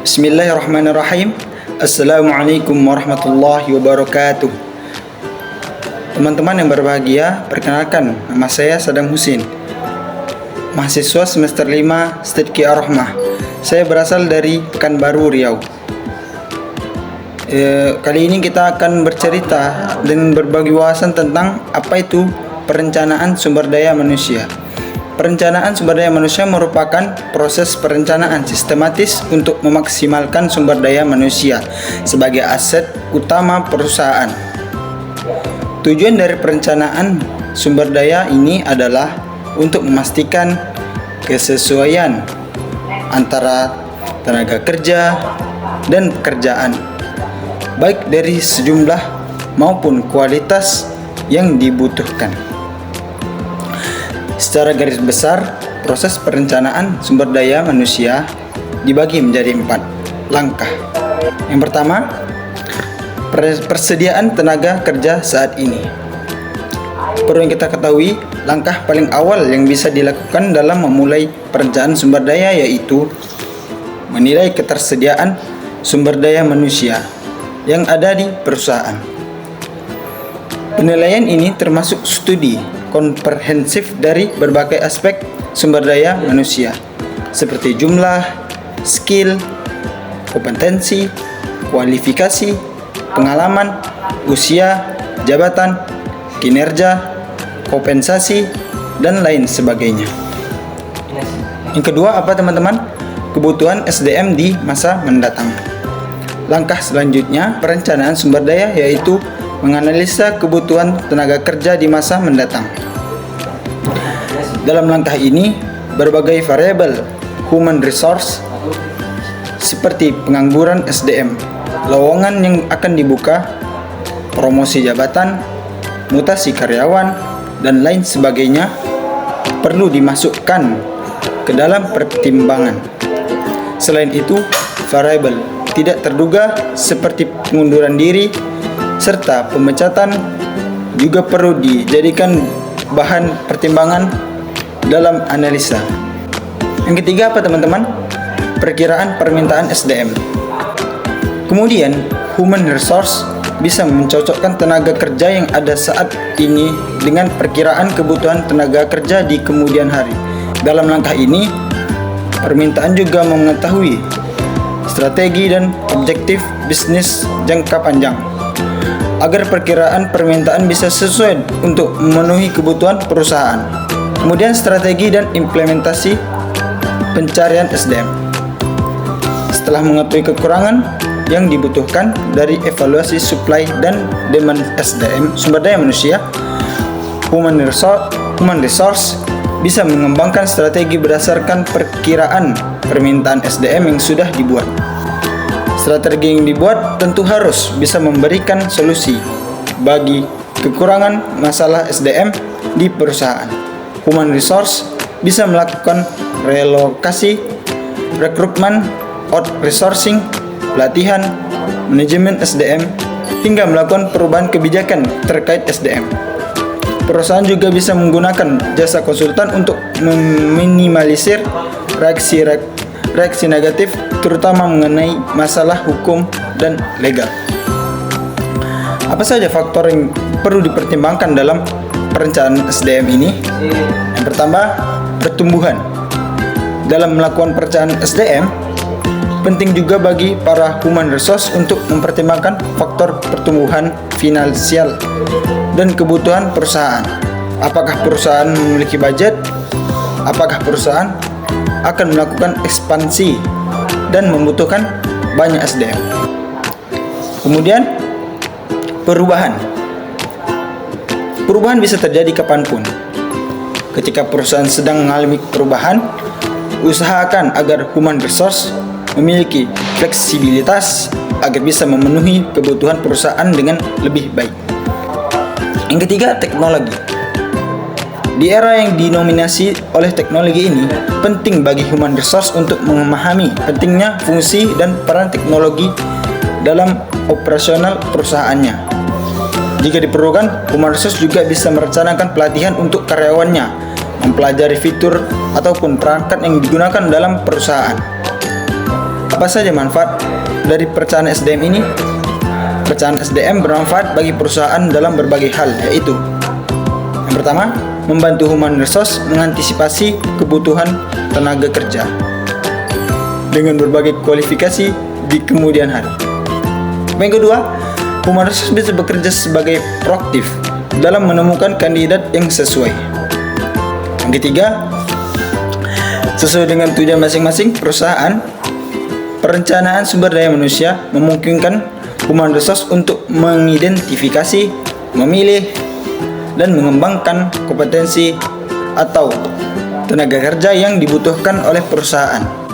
Bismillahirrahmanirrahim. Assalamualaikum warahmatullahi wabarakatuh. Teman-teman yang berbahagia, perkenalkan, nama saya Sadam Husin, mahasiswa semester 5 Stedki Ar-Rahmah. Saya berasal dari Pekanbaru, Riau. Kali ini kita akan bercerita dan berbagi wawasan tentang apa itu perencanaan sumber daya manusia. Perencanaan sumber daya manusia merupakan proses perencanaan sistematis untuk memaksimalkan sumber daya manusia sebagai aset utama perusahaan. Tujuan dari perencanaan sumber daya ini adalah untuk memastikan kesesuaian antara tenaga kerja dan pekerjaan, baik dari sejumlah maupun kualitas yang dibutuhkan. Secara garis besar, proses perencanaan sumber daya manusia dibagi menjadi 4 langkah. Yang pertama, persediaan tenaga kerja saat ini. Perlu yang kita ketahui, langkah paling awal yang bisa dilakukan dalam memulai perencanaan sumber daya yaitu menilai ketersediaan sumber daya manusia yang ada di perusahaan. Penilaian ini termasuk studi komprehensif dari berbagai aspek sumber daya manusia seperti jumlah, skill, kompetensi, kualifikasi, pengalaman, usia, jabatan, kinerja, kompensasi, dan lain sebagainya. Yang kedua apa teman-teman? Kebutuhan SDM di masa mendatang. Langkah selanjutnya perencanaan sumber daya yaitu menganalisa kebutuhan tenaga kerja di masa mendatang. Dalam langkah ini, berbagai variabel human resource seperti pengangguran SDM, lowongan yang akan dibuka, promosi jabatan, mutasi karyawan, dan lain sebagainya perlu dimasukkan ke dalam pertimbangan. Selain itu, variabel tidak terduga seperti pengunduran diri serta pemecatan juga perlu dijadikan bahan pertimbangan dalam analisa. Yang ketiga apa teman-teman? Perkiraan permintaan SDM. Kemudian, human resource bisa mencocokkan tenaga kerja yang ada saat ini dengan perkiraan kebutuhan tenaga kerja di kemudian hari. Dalam langkah ini, permintaan juga mengetahui strategi dan objektif bisnis jangka panjang agar perkiraan permintaan bisa sesuai untuk memenuhi kebutuhan perusahaan. Kemudian strategi dan implementasi pencarian SDM. Setelah mengetahui kekurangan yang dibutuhkan dari evaluasi supply dan demand SDM, sumber daya manusia, human resource bisa mengembangkan strategi berdasarkan perkiraan permintaan SDM yang sudah dibuat. Strategi yang dibuat tentu harus bisa memberikan solusi bagi kekurangan masalah SDM di perusahaan. Human resource bisa melakukan relokasi, rekrutmen, outsourcing, pelatihan, manajemen SDM, hingga melakukan perubahan kebijakan terkait SDM. Perusahaan juga bisa menggunakan jasa konsultan untuk meminimalisir reaksi negatif terutama mengenai masalah hukum dan legal. Apa saja faktor yang perlu dipertimbangkan dalam perencanaan SDM ini? Yang pertama, pertumbuhan. Dalam melakukan perencanaan SDM, penting juga bagi para human resource untuk mempertimbangkan faktor pertumbuhan finansial dan kebutuhan perusahaan. Apakah perusahaan memiliki budget? Apakah perusahaan akan melakukan ekspansi dan membutuhkan banyak SDM. Kemudian perubahan bisa terjadi kapanpun. Ketika perusahaan sedang mengalami perubahan, usahakan agar human resource memiliki fleksibilitas agar bisa memenuhi kebutuhan perusahaan dengan lebih baik. Yang ketiga, teknologi. Di era yang dinominasi oleh teknologi ini, penting bagi human resource untuk memahami pentingnya fungsi dan peran teknologi dalam operasional perusahaannya. Jika diperlukan, human resource juga bisa merencanakan pelatihan untuk karyawannya, mempelajari fitur ataupun perangkat yang digunakan dalam perusahaan. Apa saja manfaat dari perencanaan SDM ini? Perencanaan SDM bermanfaat bagi perusahaan dalam berbagai hal, yaitu yang pertama, membantu human resource mengantisipasi kebutuhan tenaga kerja dengan berbagai kualifikasi di kemudian hari. Yang kedua, human resource bisa bekerja sebagai proaktif dalam menemukan kandidat yang sesuai. Yang ketiga, sesuai dengan tujuan masing-masing perusahaan, perencanaan sumber daya manusia memungkinkan human resource untuk mengidentifikasi, memilih, dan mengembangkan kompetensi atau tenaga kerja yang dibutuhkan oleh perusahaan.